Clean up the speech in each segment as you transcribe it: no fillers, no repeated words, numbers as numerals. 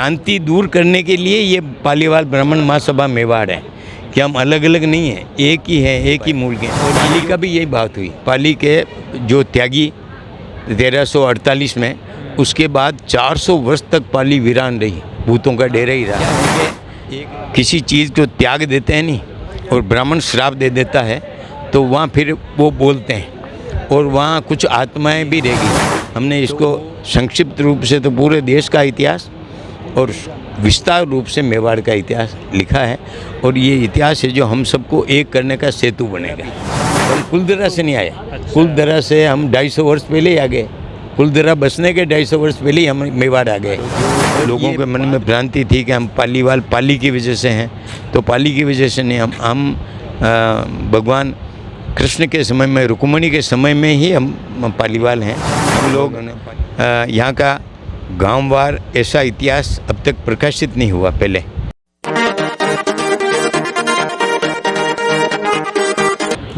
भ्रांति दूर करने के लिए ये पालीवाल ब्राह्मण महासभा मेवाड़ है कि हम अलग अलग नहीं हैं, एक ही है, एक ही मूल के। और पाली का भी यही बात हुई। पाली के जो त्यागी 1348 में, उसके बाद 400 वर्ष तक पाली वीरान रही, भूतों का डेरा ही रहा। किसी चीज़ को त्याग देते हैं नहीं और ब्राह्मण श्राप दे देता है तो वहाँ फिर वो बोलते हैं और वहाँ कुछ आत्माएं भी रहेगी। हमने इसको संक्षिप्त रूप से तो पूरे देश का इतिहास और विस्तार रूप से मेवाड़ का इतिहास लिखा है और ये इतिहास है जो हम सबको एक करने का सेतु बनेगा। हम कुलदरा से नहीं आए, कुलदरा से हम 250 वर्ष पहले ही आ गए। कुलदरा बसने के 250 वर्ष पहले ही हम मेवाड़ आ गए। लोगों के मन में भ्रांति थी कि हम पालीवाल पाली की वजह से हैं, तो पाली की वजह से नहीं, हम भगवान कृष्ण के समय में, रुक्मिणी के समय में ही हम पालीवाल हैं। हम लोग यहाँ का गांववार ऐसा इतिहास अब तक प्रकाशित नहीं हुआ पहले।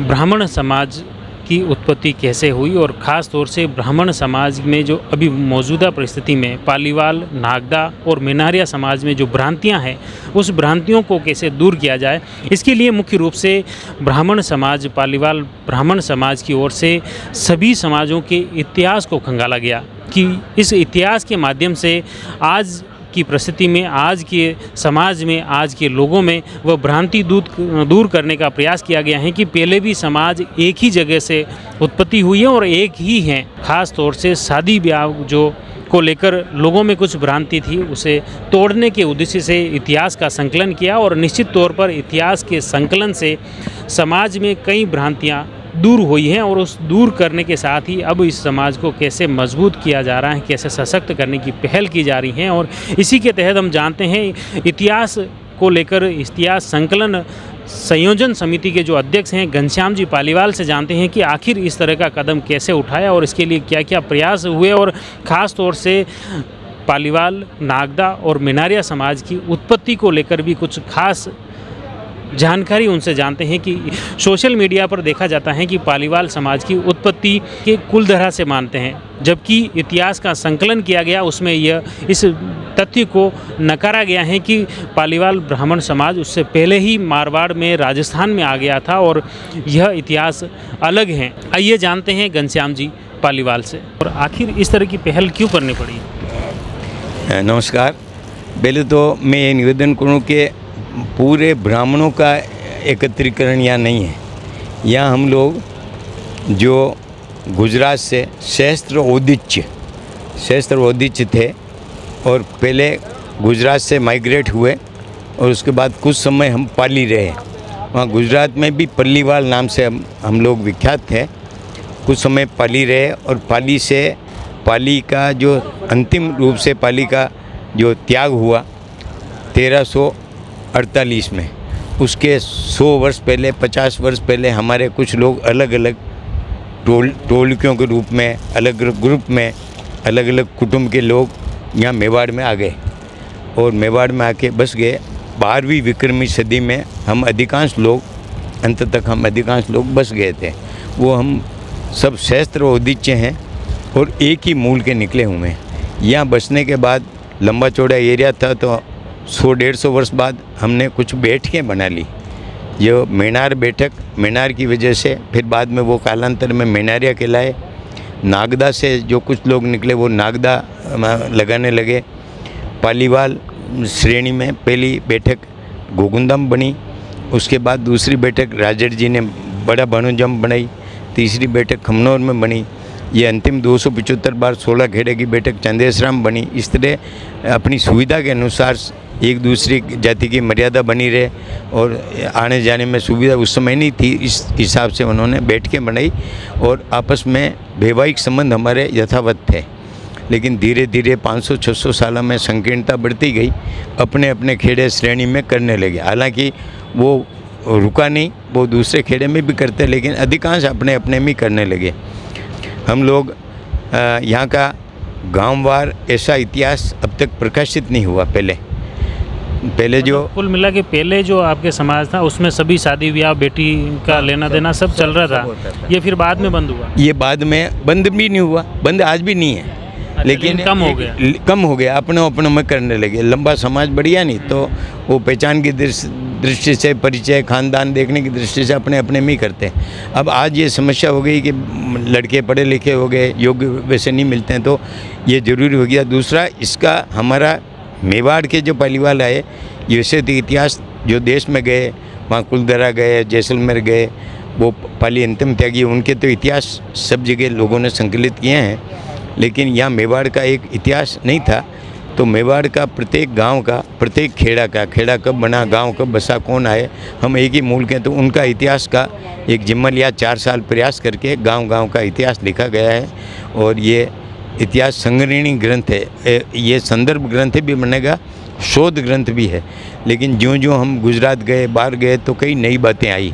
ब्राह्मण समाज की उत्पत्ति कैसे हुई और ख़ास तौर से ब्राह्मण समाज में जो अभी मौजूदा परिस्थिति में पालीवाल, नागदा और मेनारिया समाज में जो भ्रांतियां हैं, उस भ्रांतियों को कैसे दूर किया जाए, इसके लिए मुख्य रूप से ब्राह्मण समाज, पालीवाल ब्राह्मण समाज की ओर से सभी समाजों के इतिहास को खंगाला गया कि इस इतिहास के माध्यम से आज की परिस्थिति में, आज के समाज में, आज के लोगों में वह भ्रांति दूर करने का प्रयास किया गया है कि पहले भी समाज एक ही जगह से उत्पत्ति हुई है और एक ही हैं। खास तौर से शादी ब्याह जो को लेकर लोगों में कुछ भ्रांति थी, उसे तोड़ने के उद्देश्य से इतिहास का संकलन किया और निश्चित तौर पर इतिहास के संकलन से समाज में कई भ्रांतियाँ दूर हुई हैं और उस दूर करने के साथ ही अब इस समाज को कैसे मजबूत किया जा रहा है, कैसे सशक्त करने की पहल की जा रही है। और इसी के तहत हम जानते हैं इतिहास को लेकर इतिहास संकलन संयोजन समिति के जो अध्यक्ष हैं घनश्याम जी पालीवाल से जानते हैं कि आखिर इस तरह का कदम कैसे उठाया और इसके लिए क्या क्या प्रयास हुए और ख़ास तौर से पालीवाल, नागदा और मेनारिया समाज की उत्पत्ति को लेकर भी कुछ खास जानकारी उनसे जानते हैं कि सोशल मीडिया पर देखा जाता है कि पालीवाल समाज की उत्पत्ति के कुलधरा से मानते हैं, जबकि इतिहास का संकलन किया गया उसमें इस तथ्य को नकारा गया है कि पालीवाल ब्राह्मण समाज उससे पहले ही मारवाड़ में, राजस्थान में आ गया था और यह इतिहास अलग है। आइए जानते हैं घनश्याम जी पालीवाल से, और आखिर इस तरह की पहल क्यों करनी पड़ी। नमस्कार। पहले तो मैं ये निवेदन करूँ कि पूरे ब्राह्मणों का एकत्रीकरण यहाँ नहीं है। यहाँ हम लोग जो गुजरात से शस्त्र औदिच्य थे और पहले गुजरात से माइग्रेट हुए और उसके बाद कुछ समय हम पाली रहे। वहाँ गुजरात में भी पल्लीवाल नाम से हम लोग विख्यात थे। कुछ समय पाली रहे और पाली से पाली का जो अंतिम रूप से पाली का जो त्याग हुआ 1348 में, उसके 100 वर्ष पहले, 50 वर्ष पहले हमारे कुछ लोग अलग अलग टोलियों के रूप में, अलग अलग ग्रुप में, अलग अलग कुटुंब के लोग यहाँ मेवाड़ में आ गए और मेवाड़ में आके बस गए। 12वीं विक्रमी सदी में हम अधिकांश लोग, अंत तक हम अधिकांश लोग बस गए थे। वो हम सब शस्त्र औदिच्य हैं और एक ही मूल के निकले हुए हैं। यहाँ बसने के बाद लंबा चौड़ा एरिया था तो 100-150 वर्ष बाद हमने कुछ बैठकें बना ली। जो मेनार बैठक, मेनार की वजह से फिर बाद में वो कालांतर में मेनारिया कहलाए। नागदा से जो कुछ लोग निकले वो नागदा लगाने लगे। पालीवाल श्रेणी में पहली बैठक गोगुंदम बनी, उसके बाद दूसरी बैठक राजड़ जी ने बड़ा भानुजम बनाई, तीसरी बैठक खमनौर में बनी। ये अंतिम 275 बार 16 खेड़े की बैठक चंदेसराम बनी। इस तरह अपनी सुविधा के अनुसार एक दूसरी जाति की मर्यादा बनी रहे और आने जाने में सुविधा उस समय नहीं थी, इस हिसाब से उन्होंने बैठकें बनाई और आपस में वैवाहिक संबंध हमारे यथावत थे। लेकिन धीरे धीरे 500-600 सालों में संकीर्णता बढ़ती गई, अपने अपने खेड़े श्रेणी में करने लगे। हालांकि वो रुका नहीं, वो दूसरे खेड़े में भी करते, लेकिन अधिकांश अपने अपने में करने लगे। हम लोग यहाँ का गांववार ऐसा इतिहास अब तक प्रकाशित नहीं हुआ। पहले जो कुल मिला के पहले जो आपके समाज था उसमें सभी शादी ब्याह, बेटी का लेना देना सब चल रहा था। ये फिर बाद में बंद हुआ? ये बाद में बंद भी नहीं हुआ, बंद आज भी नहीं है। लेकिन कम हो गया, अपनों में करने लगे। लंबा समाज बढ़िया नहीं, तो वो पहचान की दृष्टि से, परिचय, खानदान देखने की दृष्टि से अपने अपने में ही करते हैं। अब आज ये समस्या हो गई कि लड़के पढ़े लिखे हो गए, योग्य वैसे नहीं मिलते हैं, तो ये ज़रूरी हो गया। दूसरा, इसका हमारा मेवाड़ के जो पालीवाल आए, ये वैसे तो इतिहास जो देश में गए, वहाँ कुलधरा गए, जैसलमेर गए, वो पाली अंतिम त्यागी, उनके तो इतिहास सब जगह लोगों ने संकलित किए हैं, लेकिन यहाँ मेवाड़ का एक इतिहास नहीं था। तो मेवाड़ का प्रत्येक गांव का, प्रत्येक खेड़ा कब बना, गांव कब बसा, कौन आए, हम एक ही मूल के, तो उनका इतिहास का एक जिम्मा लिया। 4 साल प्रयास करके गांव का इतिहास लिखा गया है, और ये इतिहास संग्रहणी ग्रंथ है। ये संदर्भ ग्रंथ भी बनेगा, शोध ग्रंथ भी है। लेकिन ज्यों हम गुजरात गए, बाहर गए, तो कई नई बातें आई।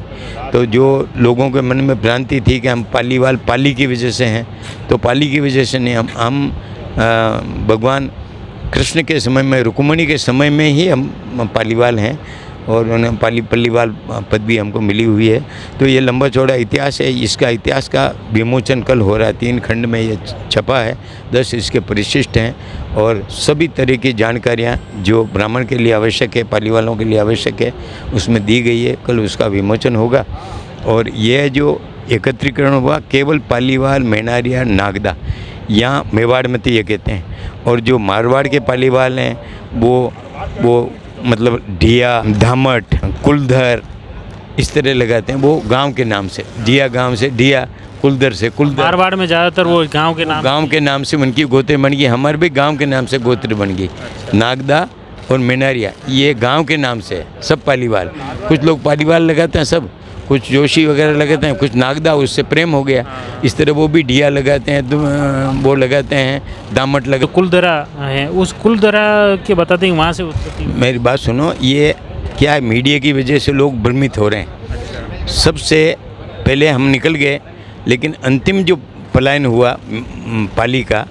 तो जो लोगों के मन में भ्रांति थी कि हम पालीवाल पाली की वजह से हैं, तो पाली की वजह से नहीं, हम भगवान कृष्ण के समय में, रुक्मिणी के समय में ही हम पालीवाल हैं, और उन्हें पालीवाल पदवी हमको मिली हुई है। तो ये लंबा चौड़ा इतिहास है। इसका इतिहास का विमोचन कल हो रहा है, 3 खंड में ये छपा है, 10 इसके परिशिष्ट हैं, और सभी तरह की जानकारियाँ जो ब्राह्मण के लिए आवश्यक है, पालीवालों के लिए आवश्यक है, उसमें दी गई है। कल उसका विमोचन होगा। और यह जो एकत्रीकरण हुआ, केवल पालीवाल, मेनारिया, नागदा, यहाँ मेवाड़ में तो ये कहते हैं। और जो मारवाड़ के पालीवाल हैं, वो मतलब ढिया, धामट, कुलधर, इस तरह लगाते हैं। वो गांव के नाम से, ढिया गांव से ढिया, कुलधर से कुलधर। मारवाड़ में ज़्यादातर वो गांव के नाम से उनकी गोत्र बन गई। हमारे भी गांव के नाम से गोत्र बन गई। नागदा और मेनारिया ये गांव के नाम से सब पालीवाल। कुछ लोग पालीवाल लगाते हैं, सब कुछ जोशी वगैरह लगाते हैं, कुछ नागदा, उससे प्रेम हो गया। इस तरह वो भी ढिया लगाते हैं, वो लगाते हैं, दामट लगाते हैं। कुलधरा है, उस कुलधरा के बताते हैं वहाँ से उत्पत्ति। मेरी बात सुनो, ये क्या है, मीडिया की वजह से लोग भ्रमित हो रहे हैं। सबसे पहले हम निकल गए, लेकिन अंतिम जो पलायन हुआ पाली का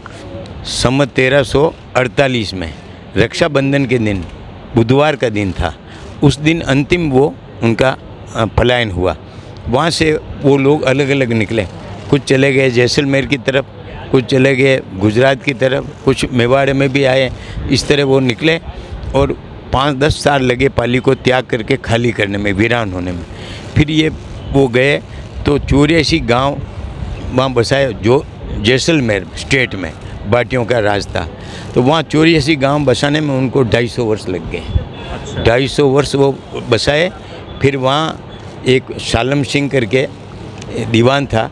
संवत 1348 में, रक्षाबंधन के दिन, बुधवार का दिन था, उस दिन अंतिम वो उनका पलायन हुआ। वहाँ से वो लोग अलग अलग निकले। कुछ चले गए जैसलमेर की तरफ, कुछ चले गए गुजरात की तरफ, कुछ मेवाड़ में भी आए। इस तरह वो निकले, और 5-10 साल लगे पाली को त्याग करके खाली करने में, वीरान होने में। फिर ये वो गए तो 84 गांव वहाँ बसाए, जो जैसलमेर स्टेट में बाटियों का राज था। तो वहाँ 84 गांव बसाने में उनको 250 वर्ष लग गए। 250 वर्ष वो बसाए। फिर वहाँ एक शालम सिंह करके दीवान था,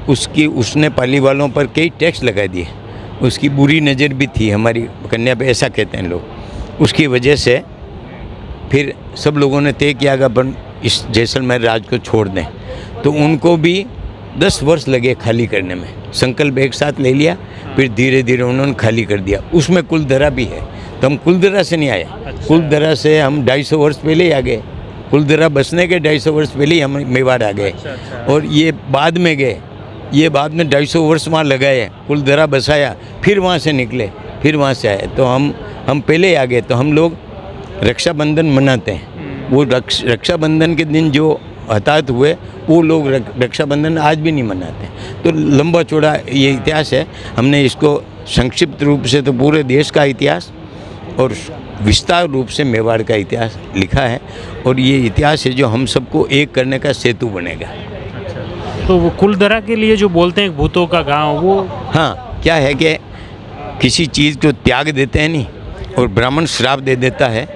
उसने पाली वालों पर कई टैक्स लगा दिए। उसकी बुरी नज़र भी थी हमारी कन्या पे, ऐसा कहते हैं लोग। उसकी वजह से फिर सब लोगों ने तय किया कि अपन इस जैसलमेर राज को छोड़ दें। तो उनको भी 10 वर्ष लगे खाली करने में। संकल्प एक साथ ले लिया, फिर धीरे धीरे उन्होंने खाली कर दिया। उसमें कुलधरा भी है, तो हम कुलधरा से नहीं आए। कुलधरा से हम 250 वर्ष पहले ही आ गए। कुलधरा बसने के 250 वर्ष पहले ही हम मेवाड़ आ गए। और ये बाद में गए, ये बाद में 250 वर्ष वहाँ लगाए, कुलधरा बसाया, फिर वहाँ से निकले, फिर वहाँ से आए। तो हम पहले ही आ गए। तो हम लोग रक्षाबंधन मनाते हैं। वो रक्षाबंधन के दिन जो हताहत हुए, वो लोग रक्षाबंधन आज भी नहीं मनाते। तो लंबा चौड़ा ये इतिहास है। हमने इसको संक्षिप्त रूप से तो पूरे देश का इतिहास और विस्तार रूप से मेवाड़ का इतिहास लिखा है। और ये इतिहास है जो हम सबको एक करने का सेतु बनेगा। तो वो कुलधरा के लिए जो बोलते हैं भूतों का गांव, वो हाँ, क्या है कि किसी चीज़ को त्याग देते हैं नहीं, और ब्राह्मण श्राप दे देता है,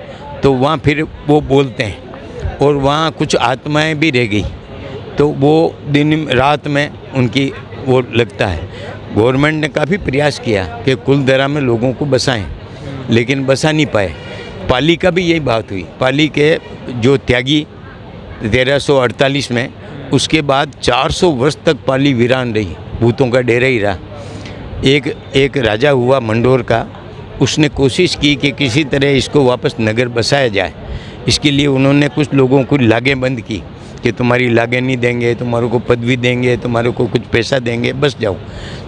तो वहाँ फिर वो बोलते हैं, और वहाँ कुछ आत्माएं भी रह गई। तो वो दिन रात में उनकी वो लगता है। गवर्नमेंट ने काफ़ी प्रयास किया कि कुलधरा में लोगों को बसाएं, लेकिन बसा नहीं पाए। पाली का भी यही बात हुई। पाली के जो त्यागी 1348 में, उसके बाद 400 वर्ष तक पाली वीरान रही, भूतों का डेरा ही रहा। एक राजा हुआ मंडोर का, उसने कोशिश की कि किसी तरह इसको वापस नगर बसाया जाए। इसके लिए उन्होंने कुछ लोगों को लागें बंद की कि तुम्हारी लागें नहीं देंगे, तुम्हारे को पदवी देंगे, तुम्हारे को कुछ पैसा देंगे, बस जाओ।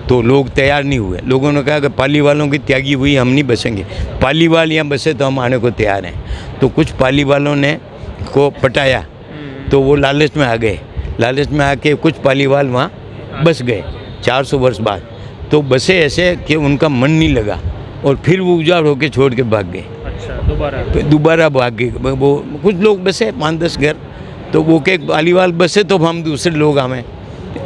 तो लोग तैयार नहीं हुए। लोगों ने कहा कि पाली वालों की त्यागी हुई, हम नहीं बसेंगे। पाली वाल यहाँ बसे तो हम आने को तैयार हैं। तो कुछ पाली वालों ने को पटाया, तो वो लालच में आ गए। लालच में आके कुछ पालीवाल वहाँ बस गए 400 वर्ष बाद। तो बसें ऐसे कि उनका मन नहीं लगा और फिर वो उजाड़ होके छोड़ के भाग गए। अच्छा, दोबारा तो दोबारा भाग गए वो कुछ लोग बसे 5-10 घर, तो वो के पालीवाल बसे तो हम दूसरे लोग हमें,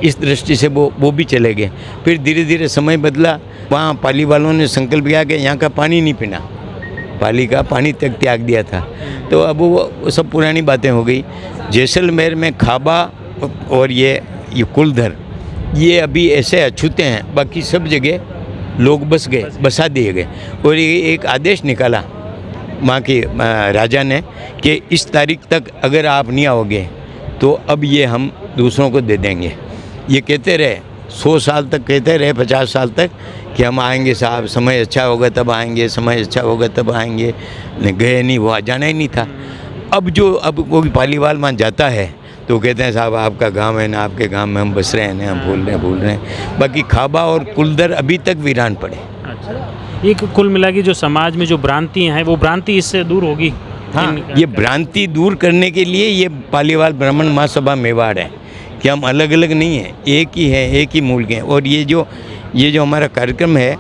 इस दृष्टि से वो भी चले गए। फिर धीरे धीरे समय बदला, वहाँ पाली वालों ने संकल्प किया कि यहाँ का पानी नहीं पीना, पाली का पानी तक त्याग दिया था। तो अब वो सब पुरानी बातें हो गई। जैसलमेर में खाबा और ये कुलधर, ये अभी ऐसे अछूते हैं, बाकी सब जगह लोग बस गए, बसा दिए गए। और ये एक आदेश निकाला वहाँ के राजा ने कि इस तारीख तक अगर आप नहीं आओगे तो अब ये हम दूसरों को दे देंगे। ये कहते रहे 100 साल तक, कहते रहे 50 साल तक कि हम आएंगे साहब, समय अच्छा होगा तब आएंगे, समय अच्छा होगा तब आएंगे। गए नहीं, वो जाना ही नहीं था। अब कोई पालीवाल वहाँ जाता है तो कहते हैं साहब आपका गांव है ना, आपके गांव में हम बस रहे हैं ना, हम भूल रहे हैं। बाकी खाबा और कुलधर अभी तक वीरान पड़े। अच्छा, ये कुल मिला के जो समाज में जो भ्रांतियाँ हैं वो भ्रांति इससे दूर होगी। हाँ, ये भ्रांति दूर करने के लिए ये पालीवाल ब्राह्मण महासभा मेवाड़ है कि हम अलग अलग नहीं हैं, एक ही है, एक ही मूल के हैं। और ये जो हमारा कार्यक्रम है,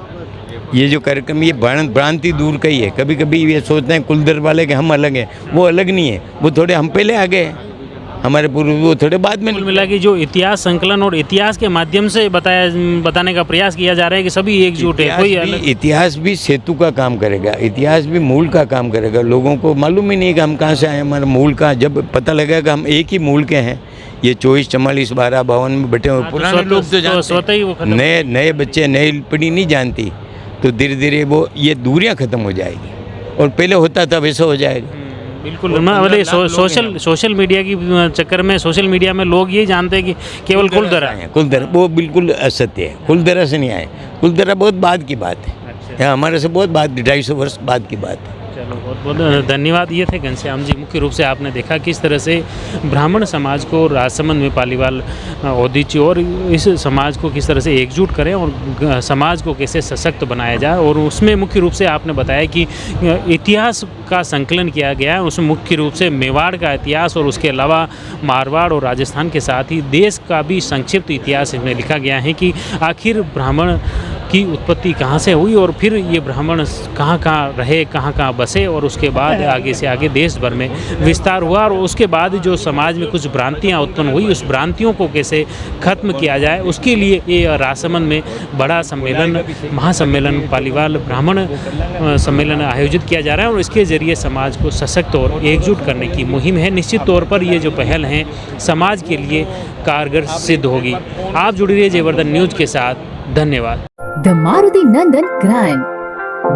ये जो कार्यक्रम, ये भ्रांति दूर का ही है। कभी कभी ये सोचते हैं कुलधर वाले कि हम अलग हैं, वो अलग नहीं है, वो थोड़े हम पहले आ गए, हमारे पूर्व वो थोड़े बाद में। कुल मिला के जो इतिहास संकलन और इतिहास के माध्यम से बताने का प्रयास किया जा रहा है कि सभी एकजुट है, कोई अलग। इतिहास भी सेतु का काम करेगा, इतिहास भी मूल का काम करेगा। लोगों को मालूम ही नहीं कि हम कहाँ से आए, हमारा मूल का जब पता लगेगा हम एक ही मूल के हैं। ये 24, 44, 12, 52 में बैठे हुए पुराने लोग तो जानते हैं, नए बच्चे, नई पीढ़ी नहीं जानती। तो धीरे धीरे वो ये दूरियां खत्म हो जाएगी और पहले होता था वैसा हो जाएगा। बिल्कुल ना, बोले सोशल मीडिया की चक्कर में, सोशल मीडिया में लोग ये जानते हैं कि केवल कुलधरा है। कुलधरा वो बिल्कुल असत्य है, कुलधरा से नहीं आए। कुलधरा बहुत बाद की बात है। अच्छा। हमारे से बहुत बाद, 250 वर्ष बाद की बात है। चलो, बहुत बहुत धन्यवाद। ये थे घनश्याम जी। मुख्य रूप से आपने देखा किस तरह से ब्राह्मण समाज को राजसमंद में पालीवाल औदिची और इस समाज को किस तरह से एकजुट करें और समाज को कैसे सशक्त बनाया जाए। और उसमें मुख्य रूप से आपने बताया कि इतिहास का संकलन किया गया है। उसमें मुख्य रूप से मेवाड़ का इतिहास और उसके अलावा मारवाड़ और राजस्थान के साथ ही देश का भी संक्षिप्त इतिहास इसमें लिखा गया है कि आखिर ब्राह्मण की उत्पत्ति कहाँ से हुई और फिर ये ब्राह्मण कहाँ कहाँ रहे, कहाँ कहाँ बसे और उसके बाद आगे से आगे देश भर में विस्तार हुआ। और उसके बाद जो समाज में कुछ भ्रांतियाँ उत्पन्न हुई, उस भ्रांतियों को कैसे खत्म किया जाए, उसके लिए ये राजसमंद में बड़ा सम्मेलन, महासम्मेलन, पालीवाल ब्राह्मण सम्मेलन आयोजित किया जा रहा है और इसके ज़रिए समाज को सशक्त और एकजुट करने की मुहिम है। निश्चित तौर पर ये जो पहल है समाज के लिए कारगर सिद्ध होगी। आप जुड़ी रहिए जयवर्धन न्यूज़ के साथ। धन्यवाद। The Maruti Nandan grand,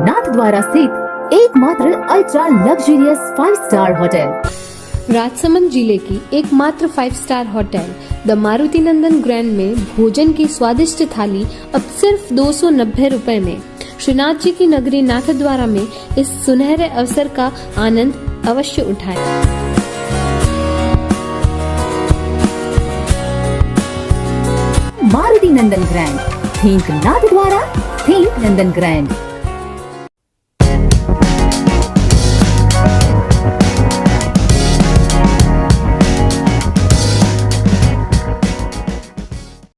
Nathdwara स्थित एकमात्र ultra luxurious 5 star hotel. Rajsamand जिले की एकमात्र 5 star hotel the Maruti Nandan grand में भोजन की स्वादिष्ट थाली अब सिर्फ 290 रुपए में। श्रीनाथ जी की नगरी नाथद्वारा में इस सुनहरे अवसर का आनंद अवश्य उठाएं। मारुति नंदन ग्रैंड, थिंक नाथद्वारा, थिंक नंदन ग्रैंड।